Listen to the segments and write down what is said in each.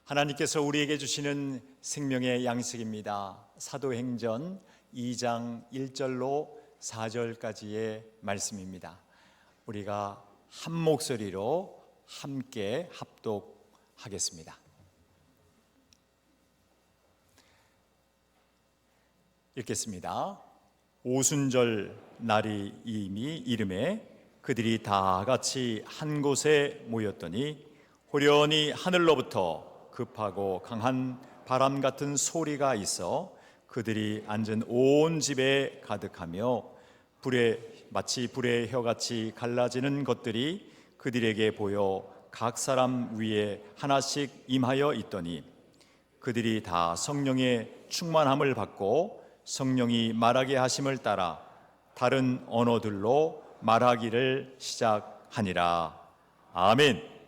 하나님께서 우리에게 주시는 생명의 양식입니다. 사도행전 2장 1절로 4절까지의 말씀입니다. 우리가 한 목소리로 함께 합독하겠습니다. 읽겠습니다. 오순절 날이 이미 이름에 그들이 다 같이 한 곳에 모였더니 호련히 하늘로부터 급하고 강한 바람 같은 소리가 있어 그들이 앉은 온 집에 가득하며 마치 불의 혀같이 갈라지는 것들이 그들에게 보여 각 사람 위에 하나씩 임하여 있더니 그들이 다 성령의 충만함을 받고 성령이 말하게 하심을 따라 다른 언어들로 말하기를 시작하니라. 아멘.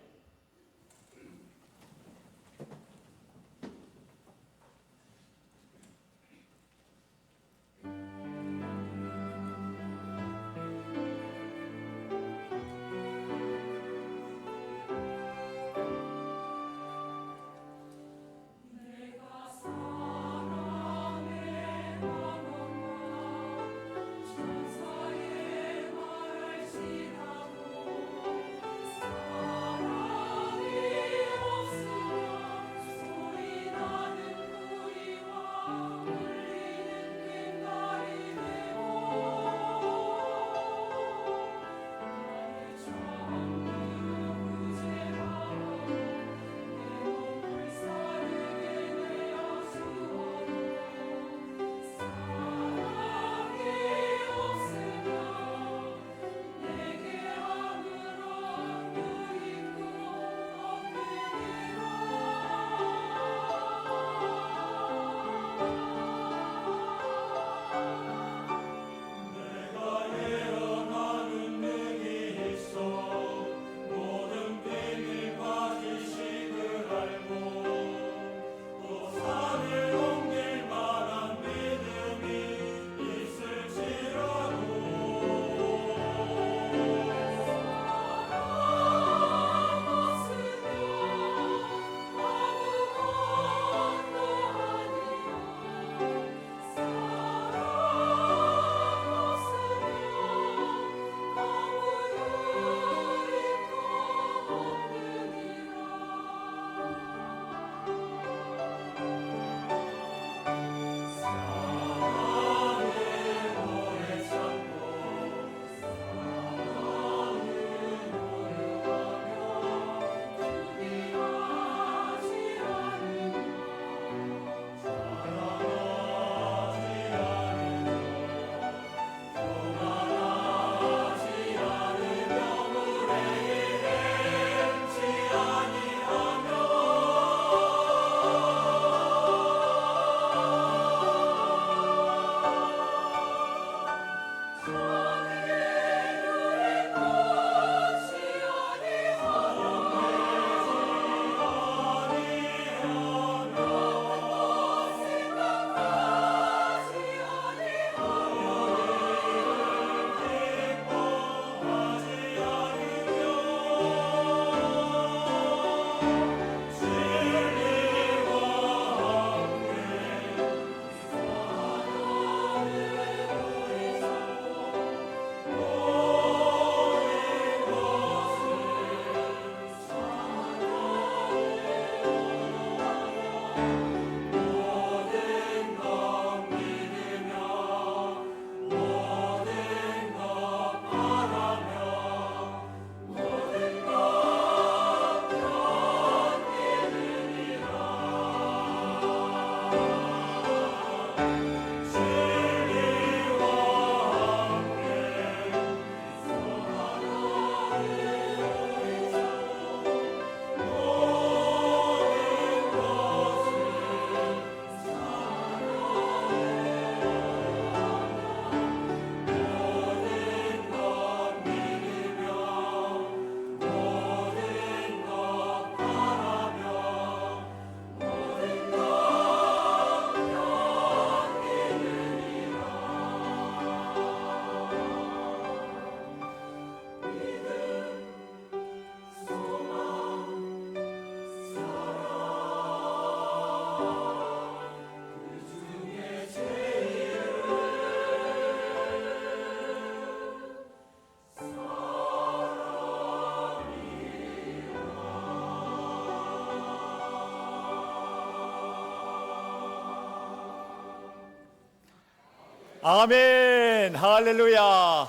아멘. 할렐루야.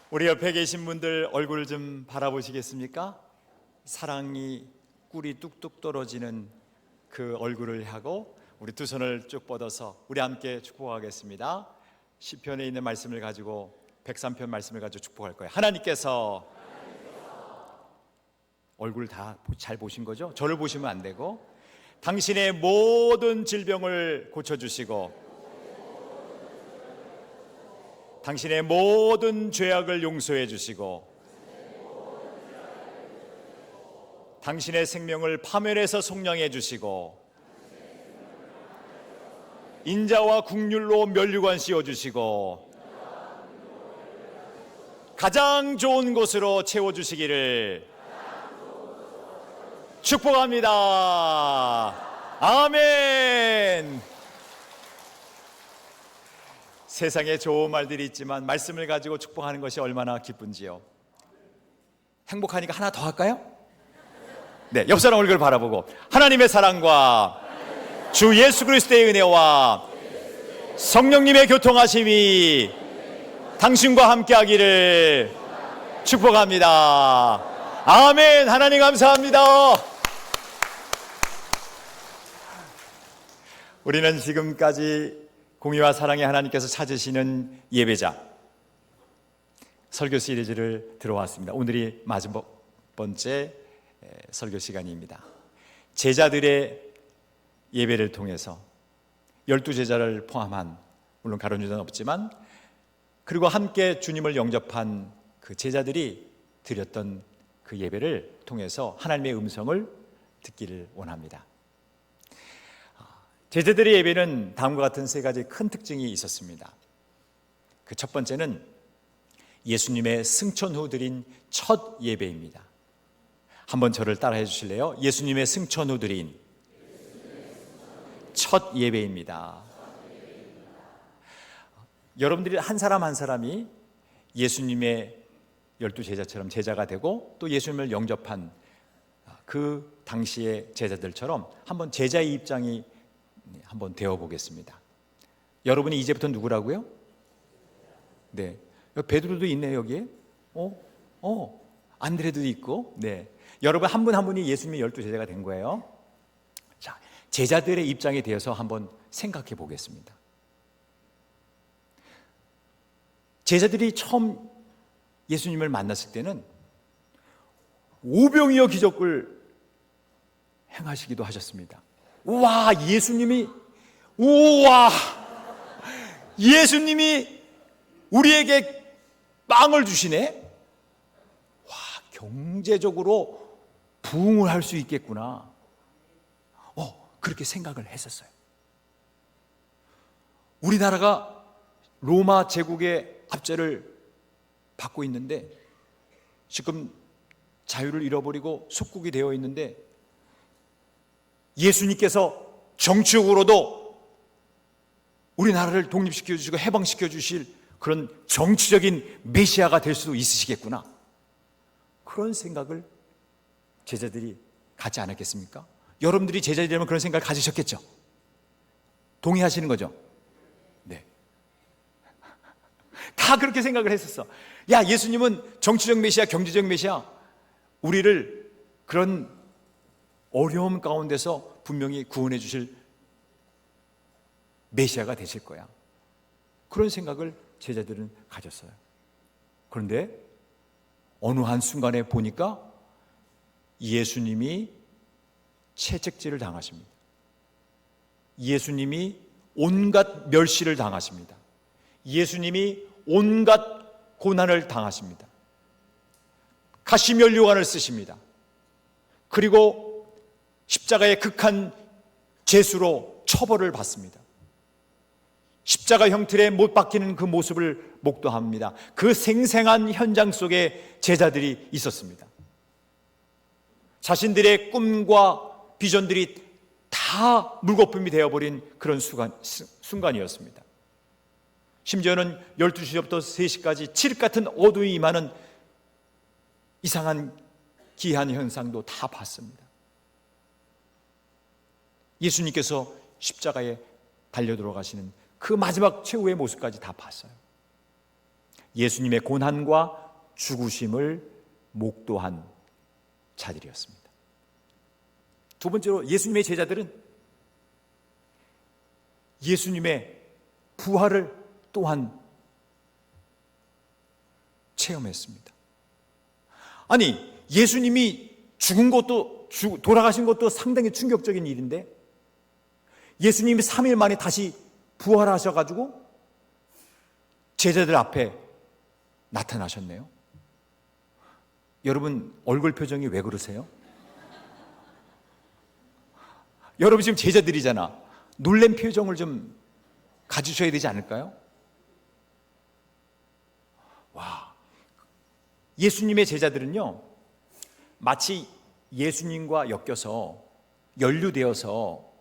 우리 옆에 계신 분들 얼굴 좀 바라보시겠습니까? 사랑이 꿀이 뚝뚝 떨어지는 그 얼굴을 하고 우리 두 손을 쭉 뻗어서 우리 함께 축복하겠습니다. 시편에 있는 말씀을 가지고 103편 말씀을 가지고 축복할 거예요. 하나님께서 얼굴 다 잘 보신 거죠? 저를 보시면 안 되고 당신의 모든 질병을 고쳐주시고 당신의 모든 죄악을 용서해 주시고 당신의 생명을 파멸해서 속량해 주시고 인자와 국률로 면류관 씌워 주시고 가장 좋은 곳으로 채워 주시기를 축복합니다. 아멘. 세상에 좋은 말들이 있지만 말씀을 가지고 축복하는 것이 얼마나 기쁜지요. 행복하니까 하나 더 할까요? 네, 옆 사람 얼굴을 바라보고 하나님의 사랑과 주 예수 그리스도의 은혜와 성령님의 교통하심이 당신과 함께하기를 축복합니다. 아멘. 하나님 감사합니다. 우리는 지금까지 공의와 사랑의 하나님께서 찾으시는 예배자 설교 시리즈를 들어왔습니다. 오늘이 마지막 번째 설교 시간입니다. 제자들의 예배를 통해서 12제자를 포함한, 물론 가룟유다는 없지만, 그리고 함께 주님을 영접한 그 제자들이 드렸던 그 예배를 통해서 하나님의 음성을 듣기를 원합니다. 제자들의 예배는 다음과 같은 세 가지 큰 특징이 있었습니다. 그 첫 번째는 예수님의 승천 후 드린 첫 예배입니다. 한번 저를 따라해 주실래요? 예수님의 승천 후 드린 첫 예배입니다. 여러분들이 한 사람 한 사람이 예수님의 12제자처럼 제자가 되고 또 예수님을 영접한 그 당시의 제자들처럼 한번 제자의 입장이 한번 되어보겠습니다. 여러분이 이제부터 누구라고요? 네, 베드로도 있네요. 여기에 안드레도 있고, 네, 여러분 한 분 한 분이 예수님의 12제자가 된 거예요. 자, 제자들의 입장에 대해서 한번 생각해 보겠습니다. 제자들이 처음 예수님을 만났을 때는 오병이어 기적을 행하시기도 하셨습니다. 우와, 예수님이 우리에게 빵을 주시네? 와, 경제적으로 부흥을 할 수 있겠구나. 그렇게 생각을 했었어요. 우리나라가 로마 제국의 압제를 받고 있는데 지금 자유를 잃어버리고 속국이 되어 있는데 예수님께서 정치적으로도 우리나라를 독립시켜 주시고 해방시켜 주실 그런 정치적인 메시아가 될 수도 있으시겠구나. 그런 생각을 제자들이 갖지 않았겠습니까? 여러분들이 제자들이 되면 그런 생각을 가지셨겠죠? 동의하시는 거죠? 네. 다 그렇게 생각을 했었어. 야, 예수님은 정치적 메시아, 경제적 메시아, 우리를 그런 어려움 가운데서 분명히 구원해 주실 메시아가 되실 거야. 그런 생각을 제자들은 가졌어요. 그런데 어느 한순간에 보니까 예수님이 채찍질을 당하십니다. 예수님이 온갖 멸시를 당하십니다. 예수님이 온갖 고난을 당하십니다. 가시면류관을 쓰십니다. 그리고 십자가의 극한 죄수로 처벌을 받습니다. 십자가 형틀에 못 박히는 그 모습을 목도합니다. 그 생생한 현장 속에 제자들이 있었습니다. 자신들의 꿈과 비전들이 다 물거품이 되어버린 그런 순간이었습니다. 심지어는 12시부터 3시까지 칠흑 같은 어두움이 임하는 이상한 기이한 현상도 다 봤습니다. 예수님께서 십자가에 달려 들어가시는 그 마지막 최후의 모습까지 다 봤어요. 예수님의 고난과 죽으심을 목도한 자들이었습니다. 두 번째로 예수님의 제자들은 예수님의 부활을 또한 체험했습니다. 아니, 예수님이 죽은 것도, 돌아가신 것도 상당히 충격적인 일인데 예수님이 3일 만에 다시 부활하셔가지고 제자들 앞에 나타나셨네요. 여러분 얼굴 표정이 왜 그러세요? 여러분 지금 제자들이잖아. 놀란 표정을 좀 가지셔야 되지 않을까요? 와, 예수님의 제자들은요, 마치 예수님과 엮여서 연루되어서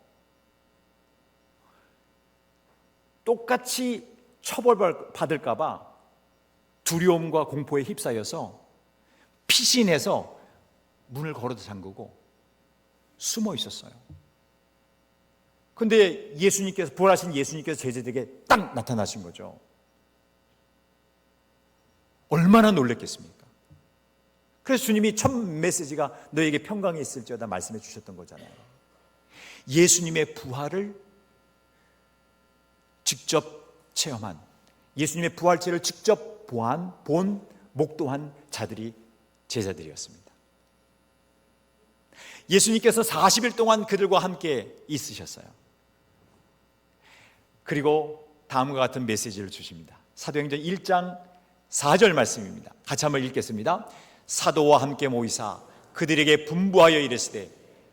똑같이 처벌받을까 봐 두려움과 공포에 휩싸여서 피신해서 문을 걸어 잠그고 숨어 있었어요. 근데 예수님께서, 부활하신 예수님께서 제자들에게 딱 나타나신 거죠. 얼마나 놀랬겠습니까? 그래서 주님이 첫 메시지가 너에게 평강이 있을지어다 말씀해 주셨던 거잖아요. 예수님의 부활을 직접 체험한, 예수님의 부활체를 직접 본, 목도한 자들이 제자들이었습니다. 예수님께서 40일 동안 그들과 함께 있으셨어요. 그리고 다음과 같은 메시지를 주십니다. 사도행전 1장 4절 말씀입니다. 같이 한번 읽겠습니다. 사도와 함께 모이사 그들에게 분부하여 이르시되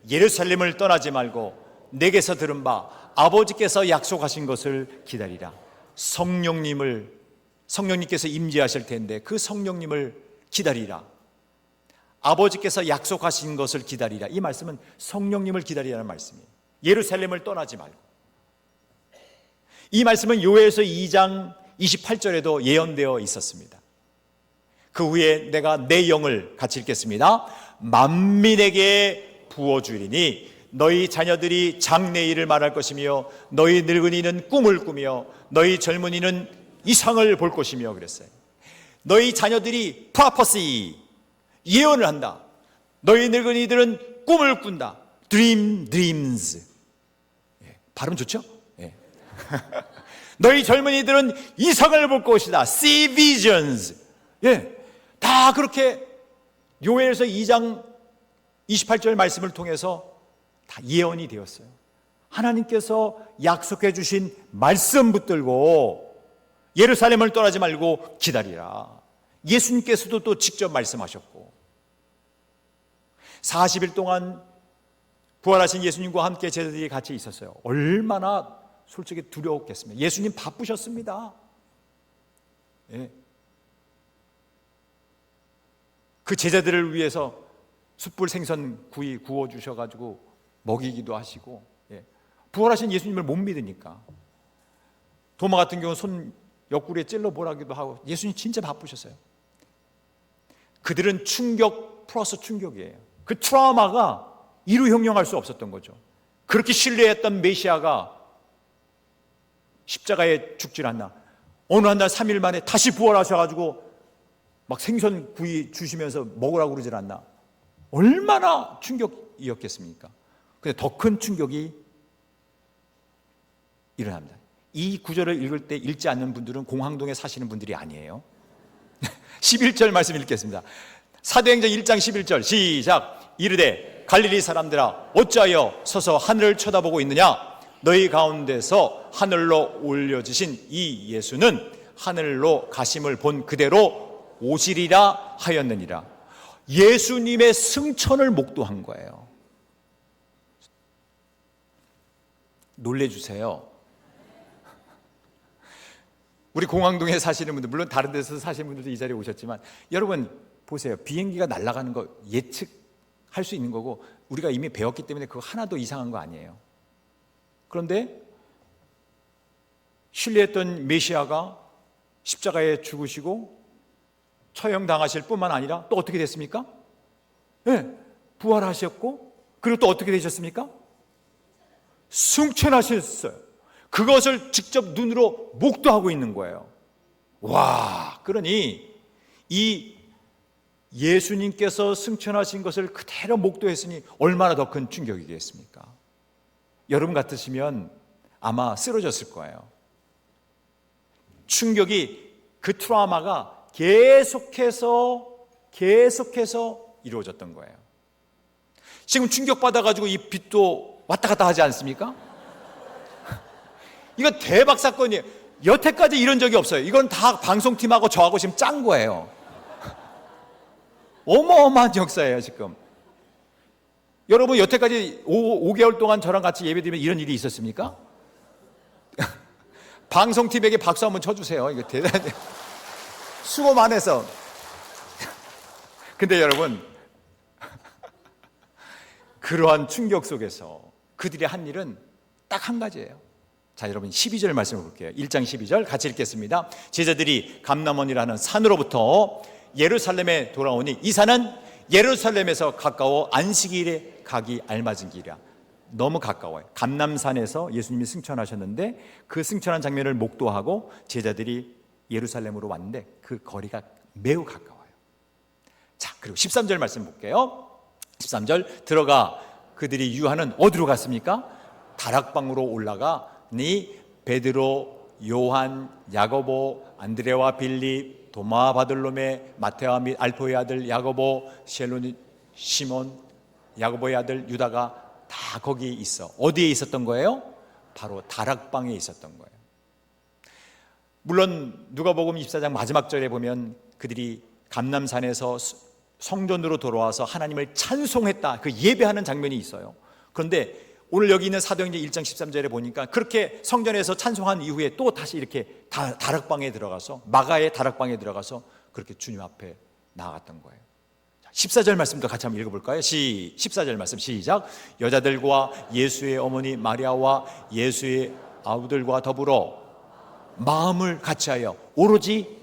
예루살렘을 떠나지 말고 내게서 들은 바 아버지께서 약속하신 것을 기다리라. 성령님께서 임재하실 텐데 그 성령님을 기다리라. 아버지께서 약속하신 것을 기다리라. 이 말씀은 성령님을 기다리라는 말씀이에요. 예루살렘을 떠나지 말고. 이 말씀은 요엘서 2장 28절에도 예언되어 있었습니다. 그 후에 내가 내 영을 같이 읽겠습니다. 만민에게 부어주리니 너희 자녀들이 장래일을 말할 것이며 너희 늙은이는 꿈을 꾸며 너희 젊은이는 이상을 볼 것이며 그랬어요. 너희 자녀들이 프로퍼시, 예언을 한다. 너희 늙은이들은 꿈을 꾼다. dreams. 발음 좋죠? 예. 너희 젊은이들은 이상을 볼 것이다. see visions. 예. 다 그렇게 요엘서 2장 28절 말씀을 통해서 다 예언이 되었어요. 하나님께서 약속해 주신 말씀 붙들고 예루살렘을 떠나지 말고 기다리라. 예수님께서도 또 직접 말씀하셨고 40일 동안 부활하신 예수님과 함께 제자들이 같이 있었어요. 얼마나 솔직히 두려웠겠습니까? 예수님 바쁘셨습니다. 예. 그 제자들을 위해서 숯불 생선 구이 구워주셔가지고 먹이기도 하시고, 예. 부활하신 예수님을 못 믿으니까 도마 같은 경우는 손 옆구리에 찔러보라기도 하고 예수님 진짜 바쁘셨어요. 그들은 충격 플러스 충격이에요. 그 트라우마가 이루 형용할 수 없었던 거죠. 그렇게 신뢰했던 메시아가 십자가에 죽질 않나. 어느 한 날 3일 만에 다시 부활하셔가지고 막 생선 구이 주시면서 먹으라고 그러질 않나. 얼마나 충격이었겠습니까? 근데 더 큰 충격이 일어납니다. 이 구절을 읽을 때 읽지 않는 분들은 공항동에 사시는 분들이 아니에요. 11절 말씀 읽겠습니다. 사도행전 1장 11절 시작. 이르되 갈릴리 사람들아 어찌하여 서서 하늘을 쳐다보고 있느냐. 너희 가운데서 하늘로 올려지신 이 예수는 하늘로 가심을 본 그대로 오시리라 하였느니라. 예수님의 승천을 목도한 거예요. 놀래주세요. 우리 공항동에 사시는 분들, 물론 다른 데서 사시는 분들도 이 자리에 오셨지만 여러분 보세요. 비행기가 날아가는 거 예측할 수 있는 거고 우리가 이미 배웠기 때문에 그거 하나도 이상한 거 아니에요. 그런데 신뢰했던 메시아가 십자가에 죽으시고 처형당하실 뿐만 아니라 또 어떻게 됐습니까? 네, 부활하셨고 그리고 또 어떻게 되셨습니까? 승천하셨어요. 그것을 직접 눈으로 목도하고 있는 거예요. 와, 그러니 이 예수님께서 승천하신 것을 그대로 목도했으니 얼마나 더 큰 충격이겠습니까? 여러분 같으시면 아마 쓰러졌을 거예요. 충격이, 그 트라우마가 계속해서 이루어졌던 거예요. 지금 충격받아가지고 이 빛도 왔다 갔다 하지 않습니까? 이거 대박 사건이에요. 여태까지 이런 적이 없어요. 이건 다 방송팀하고 저하고 지금 짠 거예요. 어마어마한 역사예요 지금. 여러분 여태까지 5개월 동안 저랑 같이 예배드리면 이런 일이 있었습니까? 방송팀에게 박수 한번 쳐주세요. 이거 대단히 수고 많아서. 근데 여러분, 그러한 충격 속에서 그들이 한 일은 딱 한 가지예요. 자, 여러분 12절 말씀을 볼게요. 1장 12절 같이 읽겠습니다. 제자들이 감람원이라는 산으로부터 예루살렘에 돌아오니 이 산은 예루살렘에서 가까워 안식일에 가기 알맞은 길이야. 너무 가까워요. 감람산에서 예수님이 승천하셨는데 그 승천한 장면을 목도하고 제자들이 예루살렘으로 왔는데 그 거리가 매우 가까워요. 자, 그리고 13절 말씀 볼게요. 13절, 들어가 그들이 유하는 어디로 갔습니까? 다락방으로 올라가니 베드로, 요한, 야고보, 안드레와 빌립, 도마, 바들로메, 마테와 및 알포의 아들 야고보, 셀로니, 시몬, 야고보의 아들 유다가 다 거기 있어. 어디에 있었던 거예요? 바로 다락방에 있었던 거예요. 물론 누가복음 24장 마지막 절에 보면 그들이 감람산에서 성전으로 돌아와서 하나님을 찬송했다, 그 예배하는 장면이 있어요. 그런데 오늘 여기 있는 사도행전 1장 13절에 보니까 그렇게 성전에서 찬송한 이후에 또 다시 이렇게 다락방에 들어가서, 마가의 다락방에 들어가서 그렇게 주님 앞에 나아갔던 거예요. 14절 말씀도 같이 한번 읽어볼까요? 14절 말씀 시작. 여자들과 예수의 어머니 마리아와 예수의 아우들과 더불어 마음을 같이하여 오로지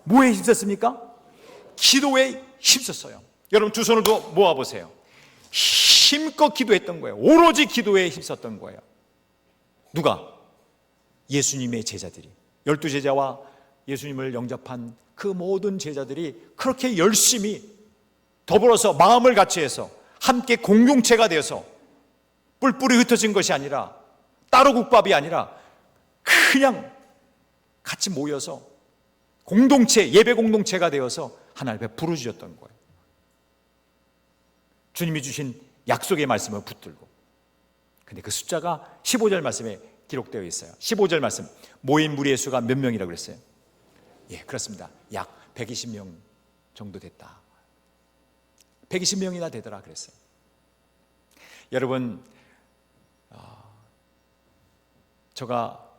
뭐에 힘썼습니까? 기도에 힘썼어요. 여러분 두 손을 모아보세요. 힘껏 기도했던 거예요. 오로지 기도에 힘썼던 거예요. 누가? 예수님의 제자들이, 12제자와 예수님을 영접한 그 모든 제자들이 그렇게 열심히 더불어서 마음을 같이 해서 함께 공동체가 되어서 뿔뿔이 흩어진 것이 아니라, 따로 국밥이 아니라 그냥 같이 모여서 공동체, 예배 공동체가 되어서 하나님 앞에 부르짖었던 거예요. 주님이 주신 약속의 말씀을 붙들고. 근데 그 숫자가 15절 말씀에 기록되어 있어요. 15절 말씀, 모인 무리의 수가 몇 명이라고 그랬어요? 예, 그렇습니다. 약 120명 정도 됐다. 120명이나 되더라 그랬어요. 여러분, 제가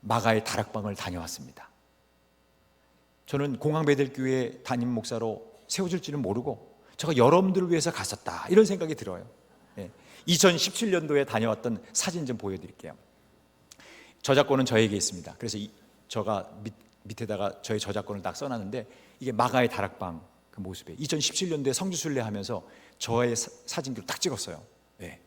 마가의 다락방을 다녀왔습니다. 저는 공항배들교회 담임 목사로 세워질지는 모르고 제가 여러분들을 위해서 갔었다, 이런 생각이 들어요. 2017년도에 다녀왔던 사진 좀 보여드릴게요. 저작권은 저에게 있습니다. 그래서 제가 밑에다가 저의 저작권을 딱 써놨는데, 이게 마가의 다락방 그 모습에 2017년도에 성지순례 하면서 저의 사진기로 딱 찍었어요. 네.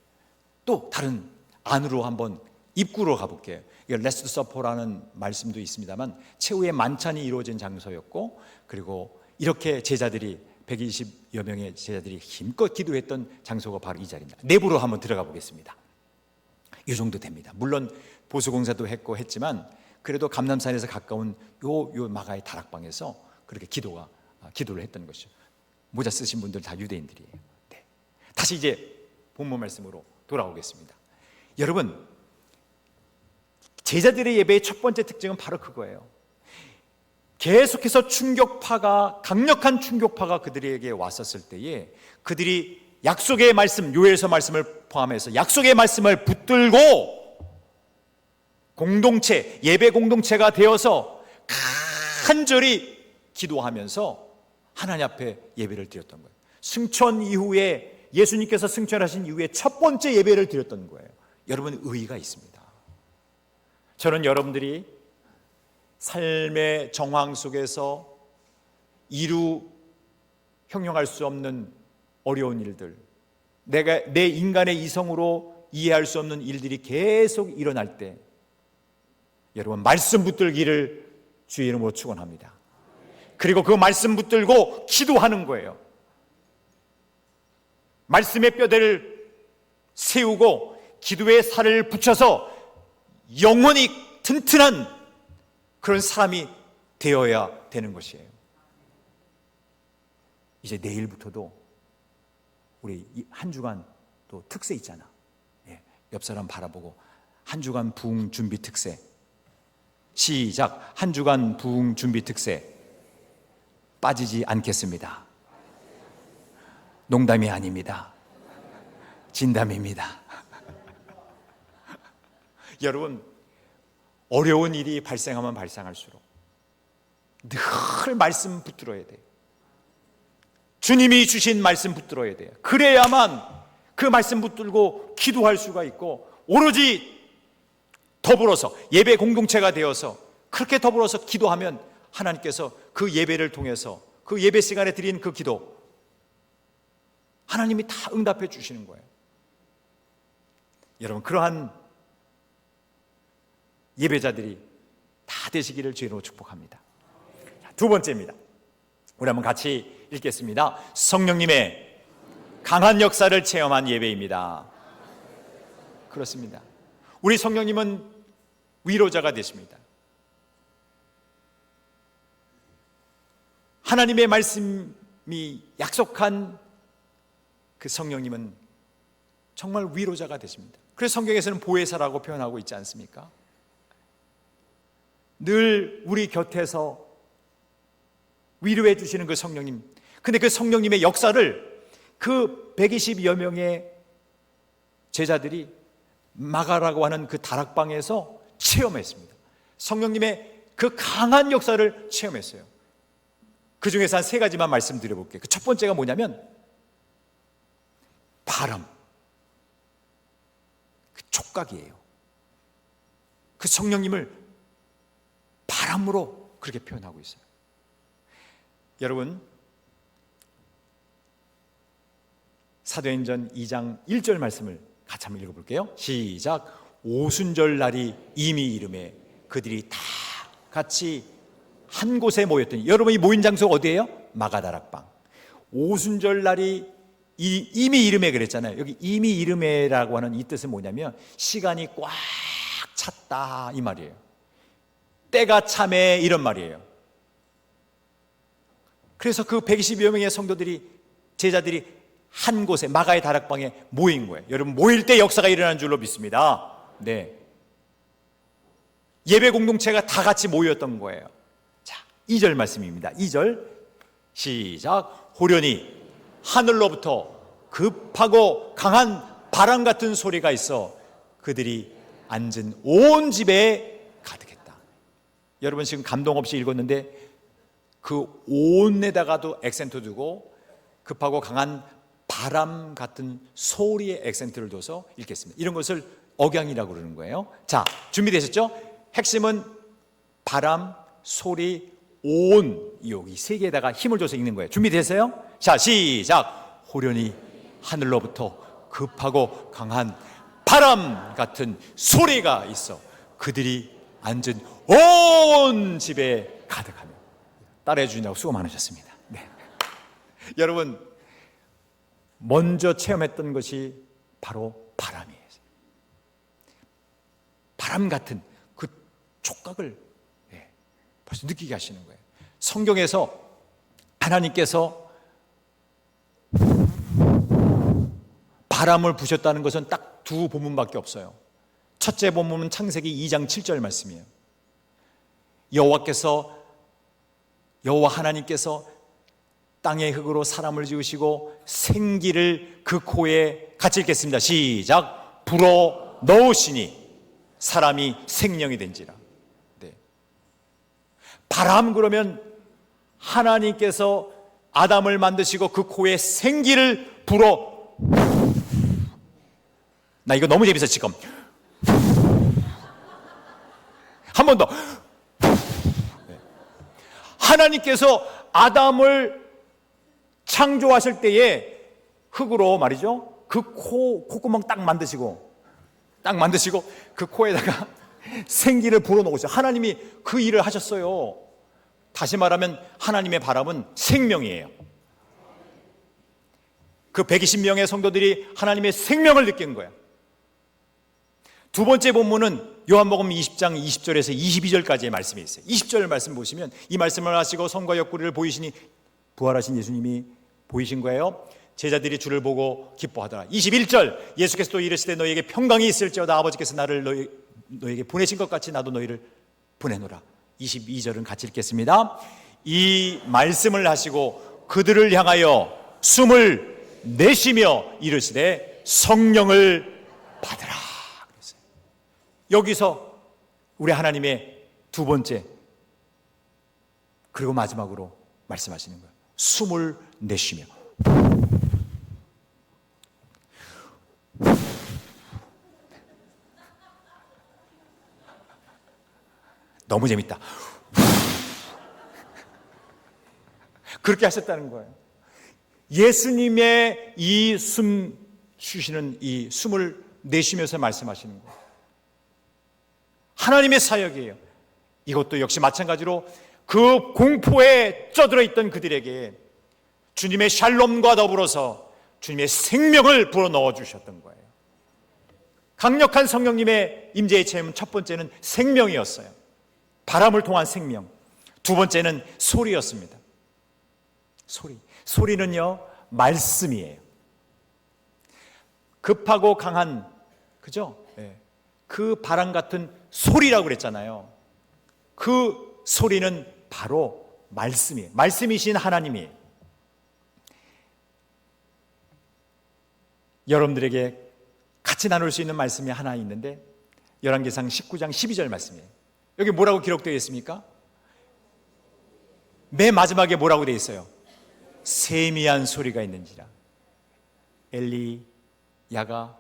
또 다른 안으로 한번 입구로 가볼게요. 이게 레스트 서퍼라는 말씀도 있습니다만 최후의 만찬이 이루어진 장소였고, 그리고 이렇게 제자들이 120여 명의 제자들이 힘껏 기도했던 장소가 바로 이 자리입니다. 내부로 한번 들어가 보겠습니다. 이 정도 됩니다. 물론 보수공사도 했고 했지만 그래도 감람산에서 가까운 요 마가의 다락방에서 그렇게 기도를 했던 것이죠. 모자 쓰신 분들 다 유대인들이에요. 네. 다시 이제 본문 말씀으로 돌아오겠습니다. 여러분, 제자들의 예배의 첫 번째 특징은 바로 그거예요. 계속해서 강력한 충격파가 그들에게 왔었을 때에 그들이 약속의 말씀, 요엘서 말씀을 포함해서 약속의 말씀을 붙들고 공동체, 예배 공동체가 되어서 간절히 기도하면서 하나님 앞에 예배를 드렸던 거예요. 승천 이후에, 예수님께서 승천하신 이후에 첫 번째 예배를 드렸던 거예요. 여러분, 의의가 있습니다. 저는 여러분들이 삶의 정황 속에서 형용할 수 없는 어려운 일들, 내 인간의 이성으로 이해할 수 없는 일들이 계속 일어날 때 여러분 말씀 붙들기를 주의 이름으로 축원합니다. 그리고 그 말씀 붙들고 기도하는 거예요. 말씀의 뼈대를 세우고 기도의 살을 붙여서 영원히 튼튼한 그런 사람이 되어야 되는 것이에요. 이제 내일부터도 우리 한 주간 또 특세 있잖아. 옆 사람 바라보고 한 주간 부흥 준비 특세. 시작. 한 주간 부흥 준비 특세. 빠지지 않겠습니다. 농담이 아닙니다. 진담입니다. 여러분, 어려운 일이 발생하면 발생할수록 늘 말씀 붙들어야 돼요. 주님이 주신 말씀 붙들어야 돼요. 그래야만 그 말씀 붙들고 기도할 수가 있고, 오로지 더불어서 예배 공동체가 되어서 그렇게 더불어서 기도하면 하나님께서 그 예배를 통해서 그 예배 시간에 드린 그 기도 하나님이 다 응답해 주시는 거예요. 여러분, 그러한 예배자들이 다 되시기를 주님으로 축복합니다. 두 번째입니다. 우리 한번 같이 읽겠습니다. 성령님의 강한 역사를 체험한 예배입니다. 그렇습니다. 우리 성령님은 위로자가 되십니다. 하나님의 말씀이 약속한 그 성령님은 정말 위로자가 되십니다. 그래서 성경에서는 보혜사라고 표현하고 있지 않습니까? 늘 우리 곁에서 위로해 주시는 그 성령님. 근데 그 성령님의 역사를 그 120여 명의 제자들이 마가라고 하는 그 다락방에서 체험했습니다. 성령님의 그 강한 역사를 체험했어요. 그 중에서 한 세 가지만 말씀드려볼게요. 그 첫 번째가 뭐냐면 바람, 그 촉각이에요. 그 성령님을 바람으로 그렇게 표현하고 있어요. 여러분, 사도행전 2장 1절 말씀을 같이 한번 읽어볼게요. 시작. 오순절 날이 이미 이름에 그들이 다 같이 한 곳에 모였더니, 여러분 이 모인 장소가 어디예요? 마가다락방. 오순절 날이 이미 이름에 그랬잖아요. 여기 이미 이름에라고 하는 이 뜻은 뭐냐면 시간이 꽉 찼다 이 말이에요. 때가 참에 이런 말이에요. 그래서 그 120여 명의 성도들이, 제자들이 한 곳에 마가의 다락방에 모인 거예요. 여러분, 모일 때 역사가 일어나는 줄로 믿습니다. 네. 예배 공동체가 다 같이 모였던 거예요. 자, 2절 말씀입니다. 2절 시작. 호련히 하늘로부터 급하고 강한 바람 같은 소리가 있어 그들이 앉은 온 집에 가득했다. 여러분 지금 감동 없이 읽었는데 그 온에다가도 액센트 두고 급하고 강한 바람 같은 소리에 액센트를 둬서 읽겠습니다. 이런 것을 억양이라고 그러는 거예요. 자, 준비되셨죠? 핵심은 바람, 소리, 온, 여기 세 개에다가 힘을 줘서 읽는 거예요. 준비되세요? 자, 시작. 호련히 하늘로부터 급하고 강한 바람 같은 소리가 있어 그들이 앉은 온 집에 가득하며. 따라해 주느라고 수고 많으셨습니다. 네. 여러분, 먼저 체험했던 것이 바로 바람이에요. 바람 같은 그 촉각을 벌써 느끼게 하시는 거예요. 성경에서 하나님께서 바람을 부셨다는 것은 딱 두 본문밖에 없어요. 첫째 본문은 창세기 2장 7절 말씀이에요. 여호와 하나님께서 땅의 흙으로 사람을 지으시고 생기를 그 코에 같이 읽겠습니다. 시작. 불어 넣으시니 사람이 생명이 된지라. 네. 바람, 그러면 하나님께서 아담을 만드시고 그 코에 생기를 불어. 나 이거 너무 재밌어 지금. 한 번 더. 하나님께서 아담을 창조하실 때에 흙으로 말이죠, 그 콧구멍 딱 만드시고 딱 만드시고 그 코에다가 생기를 불어넣으셔. 하나님이 그 일을 하셨어요. 다시 말하면 하나님의 바람은 생명이에요. 그 120명의 성도들이 하나님의 생명을 느낀 거야. 두 번째 본문은 요한복음 20장 20절에서 22절까지의 말씀이 있어요. 20절 말씀 보시면 이 말씀을 하시고 성과 옆구리를 보이시니 부활하신 예수님이 보이신 거예요. 제자들이 주를 보고 기뻐하더라. 21절 예수께서 또 이르시되 너희에게 평강이 있을지어다 아버지께서 나를 너희에게 보내신 것 같이 나도 너희를 보내노라. 22절은 같이 읽겠습니다. 이 말씀을 하시고 그들을 향하여 숨을 내쉬며 이르시되 성령을 받으라. 그랬어요. 여기서 우리 하나님의 두 번째 그리고 마지막으로 말씀하시는 거예요. 숨을 내쉬며. 너무 재밌다. 그렇게 하셨다는 거예요. 예수님의 이 숨 쉬시는 이 숨을 내쉬면서 말씀하시는 거예요. 하나님의 사역이에요. 이것도 역시 마찬가지로 그 공포에 쩌들어 있던 그들에게 주님의 샬롬과 더불어서 주님의 생명을 불어넣어 주셨던 거예요. 강력한 성령님의 임재의 체험은 첫 번째는 생명이었어요. 바람을 통한 생명. 두 번째는 소리였습니다. 소리는요 말씀이에요. 급하고 강한, 그죠? 그 바람 같은 소리라고 그랬잖아요. 그 소리는 바로 말씀이에요. 말씀이신 하나님이에요. 여러분들에게 같이 나눌 수 있는 말씀이 하나 있는데 열왕기상 19장 12절 말씀이에요. 여기 뭐라고 기록되어 있습니까? 맨 마지막에 뭐라고 되어 있어요? 세미한 소리가 있는지라. 엘리야가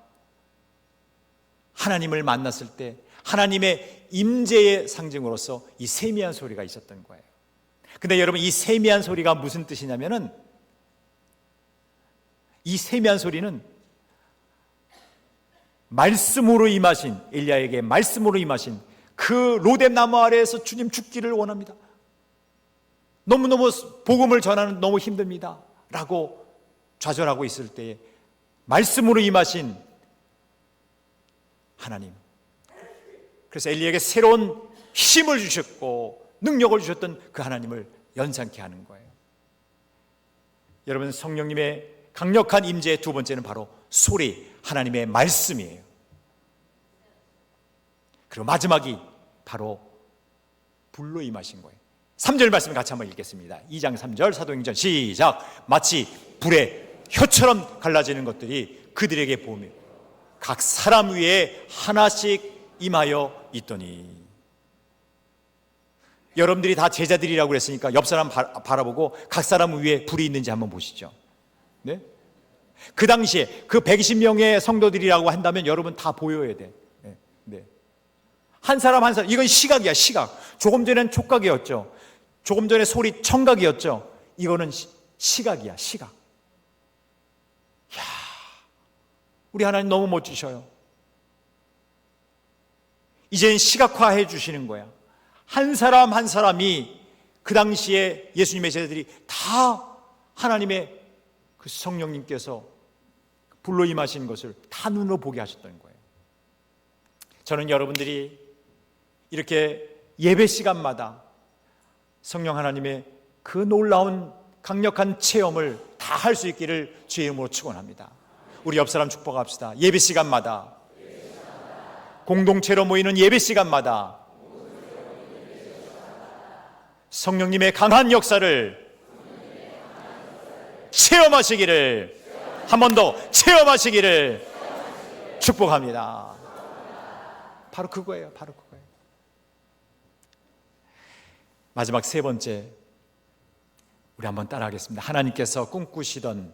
하나님을 만났을 때 하나님의 임재의 상징으로서 이 세미한 소리가 있었던 거예요. 근데 여러분 이 세미한 소리가 무슨 뜻이냐면은 이 세미한 소리는 말씀으로 임하신 엘리야에게 말씀으로 임하신 그 로뎀 나무 아래에서 주님 죽기를 원합니다. 너무너무 복음을 전하는 너무 힘듭니다 라고 좌절하고 있을 때에 말씀으로 임하신 하나님. 그래서 엘리야에게 새로운 힘을 주셨고 능력을 주셨던 그 하나님을 연상케 하는 거예요. 여러분 성령님의 강력한 임재의 두 번째는 바로 소리, 하나님의 말씀이에요. 그리고 마지막이 바로 불로 임하신 거예요. 3절 말씀 같이 한번 읽겠습니다. 2장 3절 사도행전 시작. 마치 불의 혀처럼 갈라지는 것들이 그들에게 보이며 각 사람 위에 하나씩 임하여 있더니. 여러분들이 다 제자들이라고 그랬으니까 옆 사람 바라보고 각 사람 위에 불이 있는지 한번 보시죠. 네? 그 당시에 그 120명의 성도들이라고 한다면 여러분 다 보여야 돼. 네. 한 사람 한 사람. 이건 시각이야, 시각. 조금 전에는 촉각이었죠. 조금 전에 소리 청각이었죠. 이거는 시각이야, 시각. 이야, 우리 하나님 너무 멋지셔요. 이제는 시각화해 주시는 거야. 한 사람 한 사람이 그 당시에 예수님의 제자들이 다 하나님의 그 성령님께서 불로 임하신 것을 다 눈으로 보게 하셨던 거예요. 저는 여러분들이 이렇게 예배 시간마다 성령 하나님의 그 놀라운 강력한 체험을 다 할 수 있기를 주의 이름으로 축원합니다. 우리 옆 사람 축복합시다. 예배 시간마다, 공동체로 모이는 예배 시간마다 성령님의 강한 역사를 체험하시기를, 한 번 더 체험하시기를 축복합니다. 바로 그거예요. 바로 그거예요. 마지막 세 번째, 우리 한번 따라하겠습니다. 하나님께서 꿈꾸시던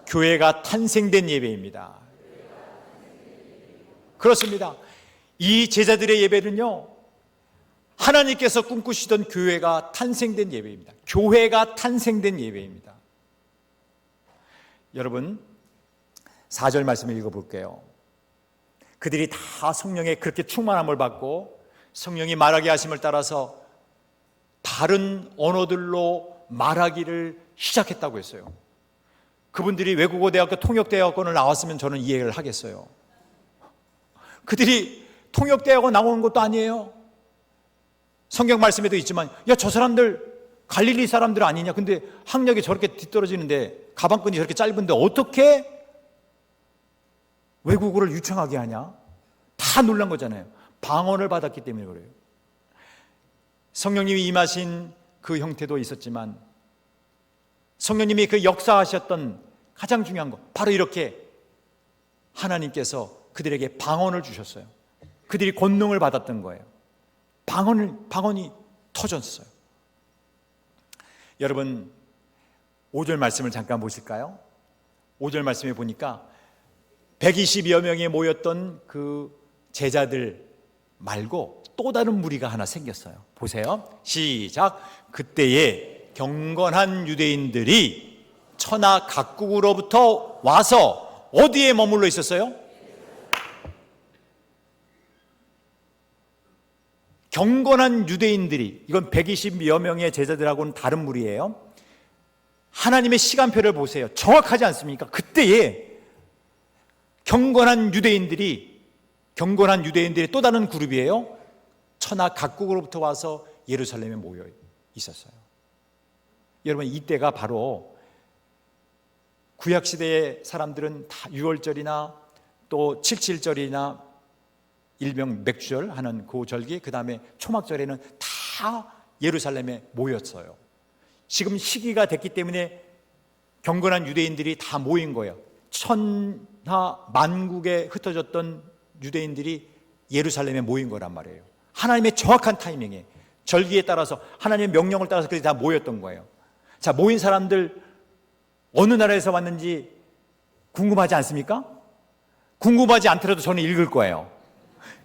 교회가 탄생된 예배입니다. 그렇습니다. 이 제자들의 예배는요, 하나님께서 꿈꾸시던 교회가 탄생된 예배입니다. 교회가 탄생된 예배입니다. 여러분 4절 말씀을 읽어볼게요. 그들이 다 성령의 그렇게 충만함을 받고 성령이 말하게 하심을 따라서 다른 언어들로 말하기를 시작했다고 했어요. 그분들이 외국어 대학교 통역대학원을 나왔으면 저는 이해를 하겠어요. 그들이 통역대학원 나오는 것도 아니에요. 성경 말씀에도 있지만 야, 저 사람들 갈릴리 사람들 아니냐. 근데 학력이 저렇게 뒤떨어지는데 가방끈이 저렇게 짧은데 어떻게 외국어를 유창하게 하냐? 다 놀란 거잖아요. 방언을 받았기 때문에 그래요. 성령님이 임하신 그 형태도 있었지만 성령님이 그 역사하셨던 가장 중요한 것, 바로 이렇게 하나님께서 그들에게 방언을 주셨어요. 그들이 권능을 받았던 거예요. 방언이 터졌어요. 여러분, 5절 말씀을 잠깐 보실까요? 5절 말씀에 보니까 120여 명이 모였던 그 제자들 말고 또 다른 무리가 하나 생겼어요. 보세요. 시작. 그때에 경건한 유대인들이 천하 각국으로부터 와서 어디에 머물러 있었어요? 경건한 유대인들이, 이건 120여 명의 제자들하고는 다른 무리예요. 하나님의 시간표를 보세요. 정확하지 않습니까? 그때에 경건한 유대인들이 또 다른 그룹이에요. 천하 각국으로부터 와서 예루살렘에 모여 있었어요. 여러분, 이때가 바로 구약시대의 사람들은 다 6월절이나 또 77절이나 일명 맥주절 하는 그 절기, 그 다음에 초막절에는 다 예루살렘에 모였어요. 지금 시기가 됐기 때문에 경건한 유대인들이 다 모인 거예요. 천하 만국에 흩어졌던 유대인들이 예루살렘에 모인 거란 말이에요. 하나님의 정확한 타이밍에, 절기에 따라서 하나님의 명령을 따라서 그들이 다 모였던 거예요. 자, 모인 사람들 어느 나라에서 왔는지 궁금하지 않습니까? 궁금하지 않더라도 저는 읽을 거예요.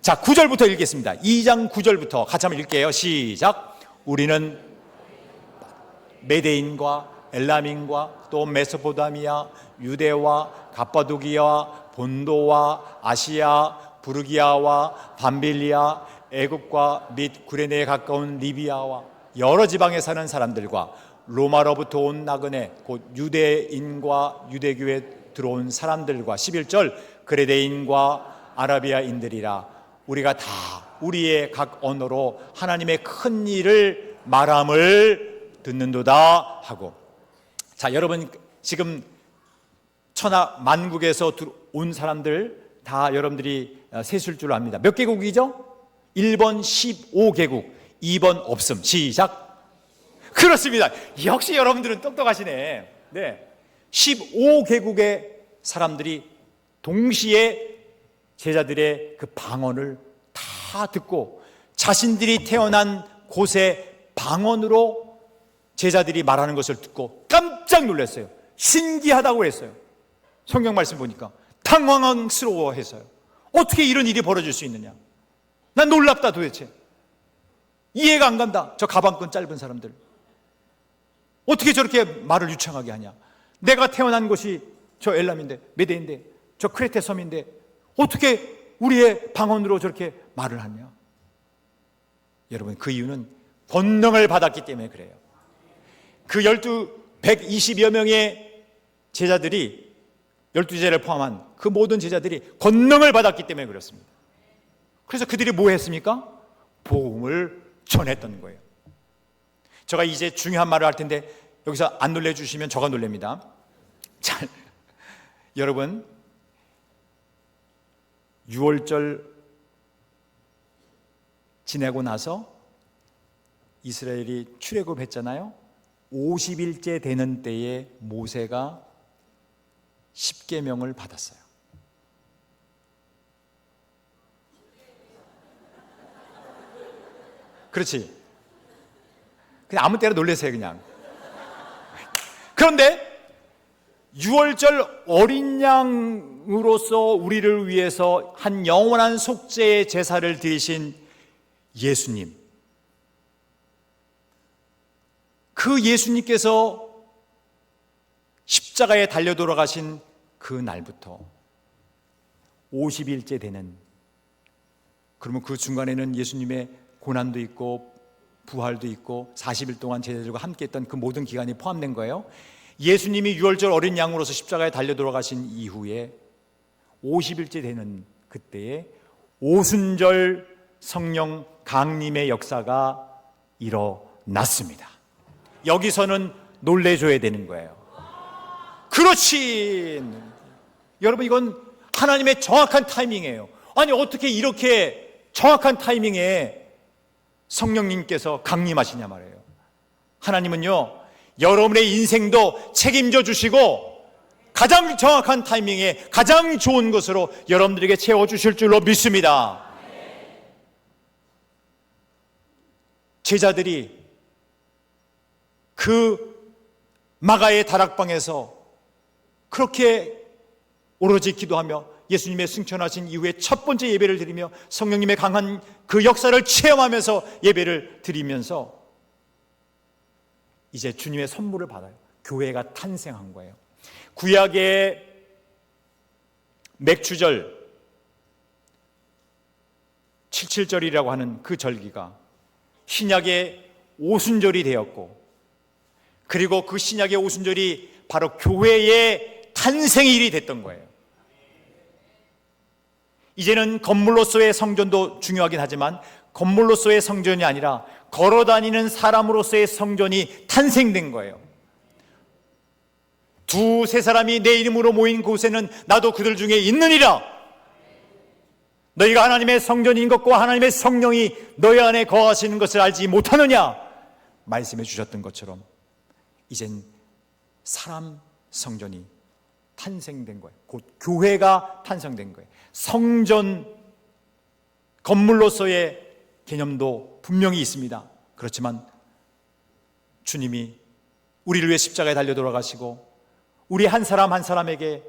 자, 9절부터 읽겠습니다. 2장 9절부터 같이 한번 읽게요. 시작. 우리는 메데인과 엘람인과 또 메소포타미아, 유대와 갑바도기아와 본도와 아시아, 부르기아와 밤빌리아, 애굽과 및 구레네에 가까운 리비아와 여러 지방에 사는 사람들과 로마로부터 온 나그네 곧 유대인과 유대교에 들어온 사람들과 11절 그레데인과 아라비아인들이라 우리가 다 우리의 각 언어로 하나님의 큰 일을 말함을 듣는도다 하고. 자, 여러분, 지금 천하 만국에서 온 사람들 다 여러분들이 세실 줄 압니다. 몇 개국이죠? 1번 15개국, 2번 없음. 시작. 그렇습니다. 역시 여러분들은 똑똑하시네. 네, 15개국의 사람들이 동시에 제자들의 그 방언을 다 듣고 자신들이 태어난 곳의 방언으로 제자들이 말하는 것을 듣고 깜짝 놀랐어요. 신기하다고 했어요. 성경 말씀 보니까 당황스러워해서요. 어떻게 이런 일이 벌어질 수 있느냐. 난 놀랍다 도대체. 이해가 안 간다. 저 가방끈 짧은 사람들 어떻게 저렇게 말을 유창하게 하냐. 내가 태어난 곳이 저 엘람인데, 메데인데, 저 크레테 섬인데 어떻게 우리의 방언으로 저렇게 말을 하냐. 여러분, 그 이유는 권능을 받았기 때문에 그래요. 그 120여 명의 제자들이, 12제자를 포함한 그 모든 제자들이 권능을 받았기 때문에 그렇습니다. 그래서 그들이 뭐 했습니까? 복음을 전했던 거예요. 제가 이제 중요한 말을 할 텐데 여기서 안 놀래주시면 저가 놀랍니다. 자, 여러분, 6월절 지내고 나서 이스라엘이 출애굽했잖아요. 50일째 되는 때에 모세가 10계명을 받았어요. 그렇지. 그냥 아무 때나 놀라세요, 그냥. 그런데 6월절 어린 양으로서 우리를 위해서 한 영원한 속죄의 제사를 드리신 예수님, 그 예수님께서 십자가에 달려 돌아가신 그 날부터 50일째 되는 그러면 그 중간에는 예수님의 고난도 있고 부활도 있고 40일 동안 제자들과 함께했던 그 모든 기간이 포함된 거예요. 예수님이 유월절 어린 양으로서 십자가에 달려 돌아가신 이후에 50일째 되는 그때에 오순절 성령 강림의 역사가 일어났습니다. 여기서는 놀래줘야 되는 거예요. 그렇지. 여러분, 이건 하나님의 정확한 타이밍이에요. 아니, 어떻게 이렇게 정확한 타이밍에 성령님께서 강림하시냐 말이에요. 하나님은요, 여러분의 인생도 책임져 주시고 가장 정확한 타이밍에 가장 좋은 것으로 여러분들에게 채워주실 줄로 믿습니다. 제자들이 그 마가의 다락방에서 그렇게 오로지 기도하며 예수님의 승천하신 이후에 첫 번째 예배를 드리며 성령님의 강한 그 역사를 체험하면서 예배를 드리면서 이제 주님의 선물을 받아요. 교회가 탄생한 거예요. 구약의 맥주절 77절이라고 하는 그 절기가 신약의 오순절이 되었고, 그리고 그 신약의 오순절이 바로 교회의 탄생일이 됐던 거예요. 이제는 건물로서의 성전도 중요하긴 하지만 건물로서의 성전이 아니라 걸어다니는 사람으로서의 성전이 탄생된 거예요. 두세 사람이 내 이름으로 모인 곳에는 나도 그들 중에 있느니라. 너희가 하나님의 성전인 것과 하나님의 성령이 너희 안에 거하시는 것을 알지 못하느냐 말씀해 주셨던 것처럼 이젠 사람 성전이 탄생된 거예요. 곧 교회가 탄생된 거예요. 성전, 건물로서의 개념도 분명히 있습니다. 그렇지만 주님이 우리를 위해 십자가에 달려 돌아가시고 우리 한 사람 한 사람에게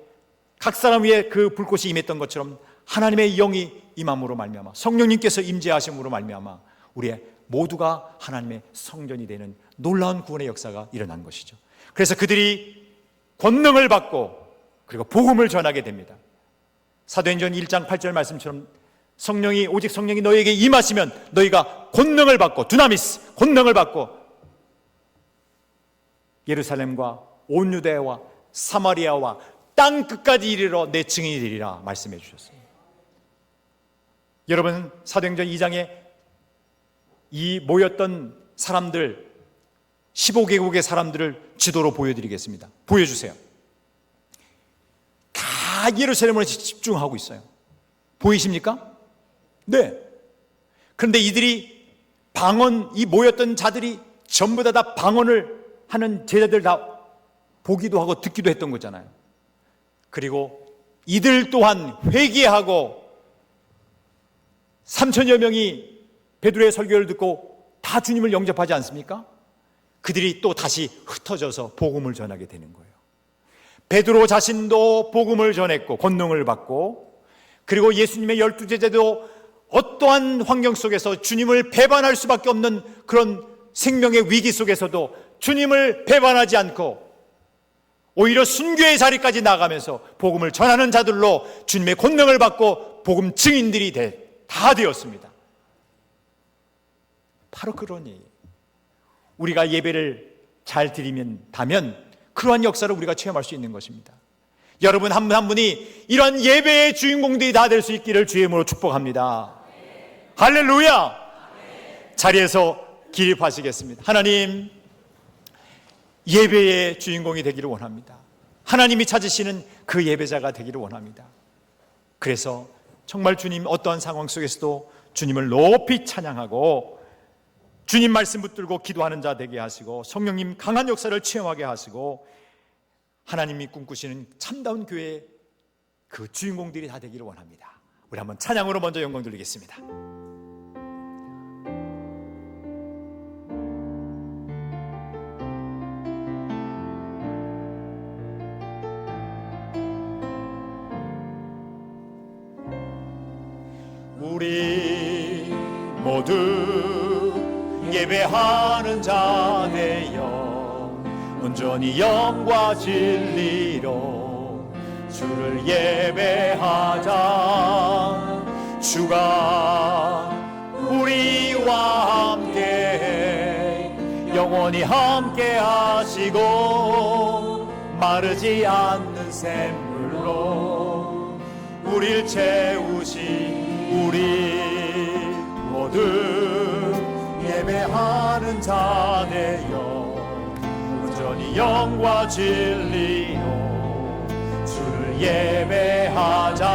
각 사람 위에 그 불꽃이 임했던 것처럼 하나님의 영이 임함으로 말미암아, 성령님께서 임재하심으로 말미암아 우리의 모두가 하나님의 성전이 되는 놀라운 구원의 역사가 일어난 것이죠. 그래서 그들이 권능을 받고 그리고 복음을 전하게 됩니다. 사도행전 1장 8절 말씀처럼 오직 성령이 너희에게 임하시면 너희가 권능을 받고, 두나미스, 권능을 받고 예루살렘과 온 유대와 사마리아와 땅 끝까지 이르러 내 증인이 되리라 말씀해 주셨습니다. 여러분, 사도행전 2장에 이 모였던 사람들 15개국의 사람들을 지도로 보여드리겠습니다. 보여주세요. 다 예루살렘으로 집중하고 있어요. 보이십니까? 네. 그런데 이들이 이 모였던 자들이 전부 다 방언을 하는 제자들 다 보기도 하고 듣기도 했던 거잖아요. 그리고 이들 또한 회개하고 3,000여 명이 베드로의 설교를 듣고 다 주님을 영접하지 않습니까? 그들이 또 다시 흩어져서 복음을 전하게 되는 거예요. 베드로 자신도 복음을 전했고 권능을 받고, 그리고 예수님의 12제자도 어떠한 환경 속에서 주님을 배반할 수밖에 없는 그런 생명의 위기 속에서도 주님을 배반하지 않고 오히려 순교의 자리까지 나가면서 복음을 전하는 자들로 주님의 권능을 받고 복음 증인들이 다 되었습니다. 바로 그러니 우리가 예배를 잘 드리면 그러한 역사를 우리가 체험할 수 있는 것입니다. 여러분 한 분 한 분이 이러한 예배의 주인공들이 다 될 수 있기를 주의 이름으로 축복합니다. 할렐루야. 자리에서 기립하시겠습니다. 하나님, 예배의 주인공이 되기를 원합니다. 하나님이 찾으시는 그 예배자가 되기를 원합니다. 그래서 정말 주님 어떠한 상황 속에서도 주님을 높이 찬양하고 주님 말씀 붙들고 기도하는 자 되게 하시고 성령님 강한 역사를 체험하게 하시고 하나님이 꿈꾸시는 참다운 교회의 그 주인공들이 다 되기를 원합니다. 우리 한번 찬양으로 먼저 영광 돌리겠습니다. 우리 모두 예배하는 자 되어 온전히 영과 진리로 주를 예배하자. 주가 영원히 함께 하시고 마르지 않는 샘물로 우릴 채우시 우리 모두 예배하는 자 되어 온전히 영과 진리로 주를 예배하자.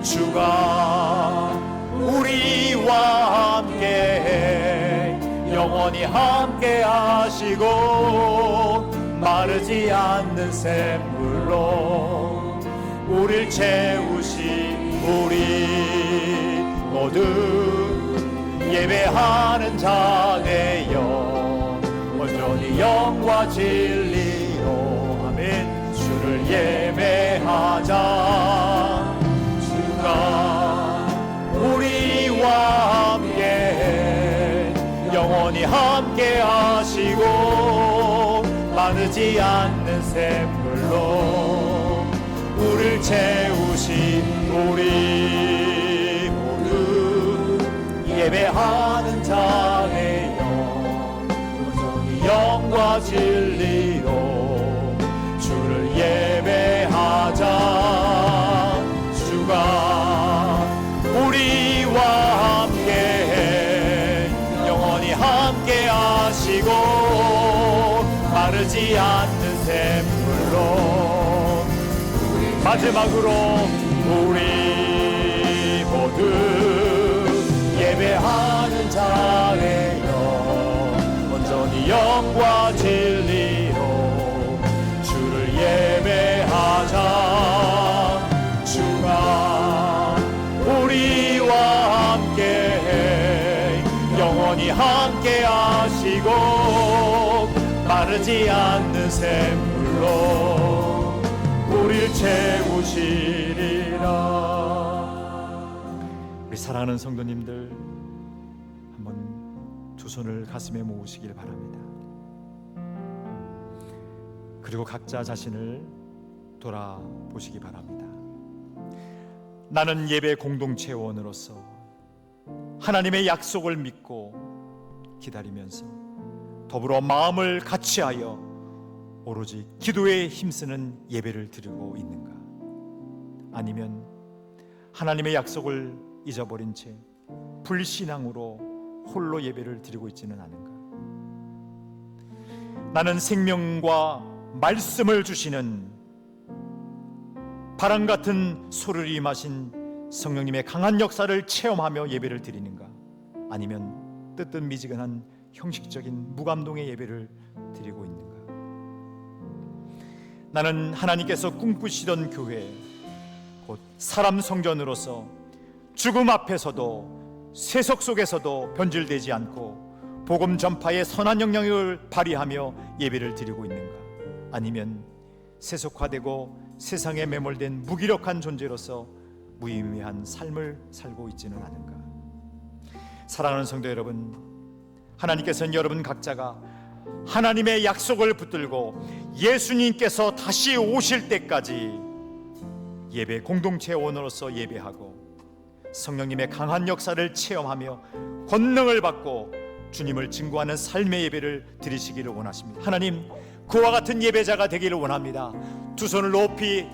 주가 우리와 함께 영원히 함께 하시고 마르지 않는 샘물로 우릴 채우시 우리 모두 예배하는 자 되어 온전히 영과 진리로 아멘 주를 예배하자. 주가 우리와 함께 영원히 함께 하시고 마르지 않는 샘물로 우릴 채우시 우리 모두 예배하는 자 되어 온전히 영과 진리로 주를 예배하자. 주가 우리와 함께 영원히 함께 하시고 마르지 않는 샘물로 마지막으로 우리 모두 예배하는 자 되어 온전히 영과 진리로 주를 예배하자. 주가 우리와 함께 영원히 함께 하시고 마르지 않는 샘물로 우릴 채우시리라. 우리 사랑하는 성도님들, 한번 두 손을 가슴에 모으시길 바랍니다. 그리고 각자 자신을 돌아보시기 바랍니다. 나는 예배 공동체원으로서 하나님의 약속을 믿고 기다리면서 더불어 마음을 같이하여 오로지 기도에 힘쓰는 예배를 드리고 있는가? 아니면 하나님의 약속을 잊어버린 채 불신앙으로 홀로 예배를 드리고 있지는 않은가? 나는 생명과 말씀을 주시는 바람 같은 소리를 임하신 성령님의 강한 역사를 체험하며 예배를 드리는가? 아니면 뜨뜻미지근한 형식적인 무감동의 예배를 드리고 있는가? 나는 하나님께서 꿈꾸시던 교회, 곧 사람 성전으로서 죽음 앞에서도 세속 속에서도 변질되지 않고 복음 전파의 선한 영향을 발휘하며 예배를 드리고 있는가? 아니면 세속화되고 세상에 매몰된 무기력한 존재로서 무의미한 삶을 살고 있지는 않은가? 사랑하는 성도 여러분, 하나님께서는 여러분 각자가 하나님의 약속을 붙들고 예수님께서 다시 오실 때까지 예배 공동체원으로서 예배하고 성령님의 강한 역사를 체험하며 권능을 받고 주님을 증거하는 삶의 예배를 드리시기를 원하십니다. 하나님, 그와 같은 예배자가 되기를 원합니다. 두 손을 높이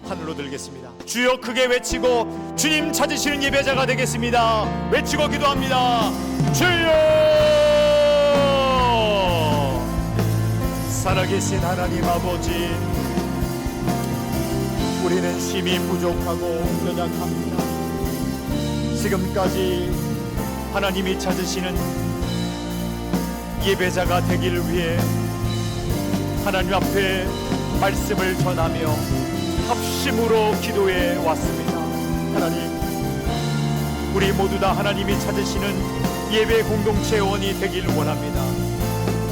하늘로 들겠습니다. 주여 크게 외치고 주님 찾으시는 예배자가 되겠습니다. 외치고 기도합니다. 주여! 살아계신 하나님 아버지, 우리는 힘이 부족하고 연약합니다. 지금까지 하나님이 찾으시는 예배자가 되기를 위해 하나님 앞에 말씀을 전하며 합심으로 기도해 왔습니다. 하나님, 우리 모두 다 하나님이 찾으시는 예배 공동체원이 되기를 원합니다.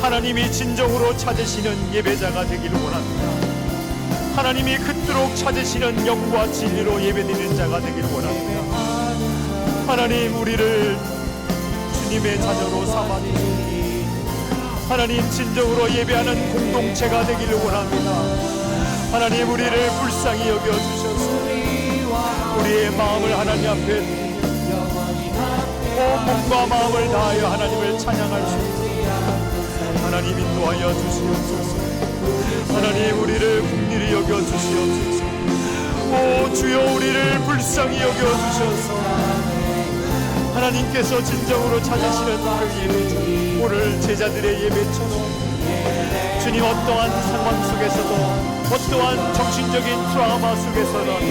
하나님이 진정으로 찾으시는 예배자가 되기를 원합니다. 하나님이 그토록 찾으시는 영과 진리로 예배드리는 자가 되기를 원합니다. 하나님, 우리를 주님의 자녀로 삼아주시니 하나님, 진정으로 예배하는 공동체가 되기를 원합니다. 하나님, 우리를 불쌍히 여겨주셔서 우리의 마음을 하나님 앞에 온 몸과 마음을 다하여 하나님을 찬양할 수 있습니다. 하나님 인도하여 주시옵소서. 하나님 우리를 긍휼히 여겨 주시옵소서. 오 주여 우리를 불쌍히 여겨 주셔서 하나님께서 진정으로 찾으시는 그 예배, 오늘 제자들의 예배처럼 주님 어떠한 상황 속에서도 어떠한 정신적인 트라우마 속에서라도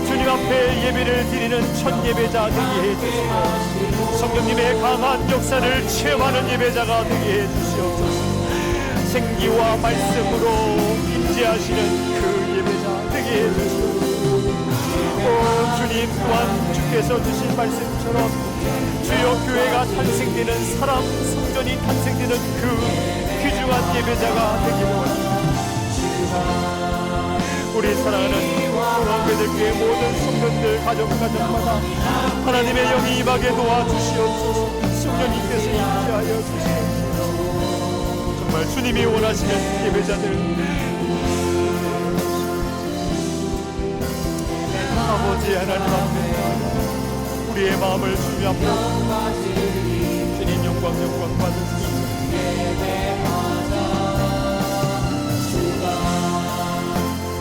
주님 앞에 예배를 드리는 첫 예배자 되게 해주시고 성령님의 강한 역사를 체험하는 예배자가 되게 해주시옵소서. 생기와 말씀으로 임재하시는 그 예배자 되게 해주시옵소서. 오 주님 또한 주께서 주신 말씀처럼 주여 교회가 탄생되는 사람 성전이 탄생되는 그 귀중한 예배자가 되기를 원합니다. 우리 사랑하는 교회들교회 모든 성도들 가정마다 하나님의 영이 임하게 도와주시옵소서. 성령님께서 임재하여 주시옵소서. 정말 주님이 원하시는 예배자들 아버지 하나님 앞에 우리의 마음을 주님 앞에 주님 영광 받으시옵소서.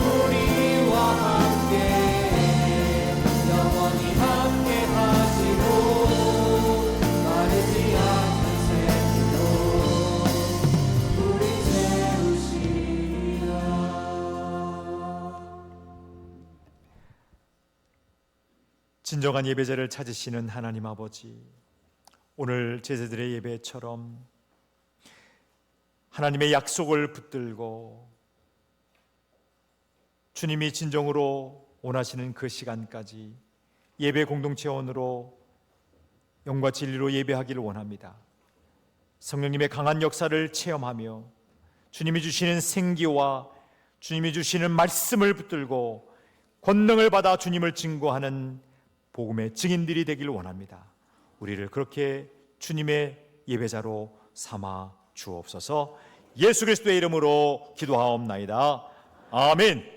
우리와 함께 영원히 함께 하시고 마르지 않는 샘으로 우리 채우시리라. 진정한 예배자를 찾으시는 하나님 아버지, 오늘 제자들의 예배처럼 하나님의 약속을 붙들고 주님이 진정으로 원하시는 그 시간까지 예배 공동체원으로 영과 진리로 예배하기를 원합니다. 성령님의 강한 역사를 체험하며 주님이 주시는 생기와 주님이 주시는 말씀을 붙들고 권능을 받아 주님을 증거하는 복음의 증인들이 되기를 원합니다. 우리를 그렇게 주님의 예배자로 삼아 주옵소서. 예수 그리스도의 이름으로 기도하옵나이다. 아멘.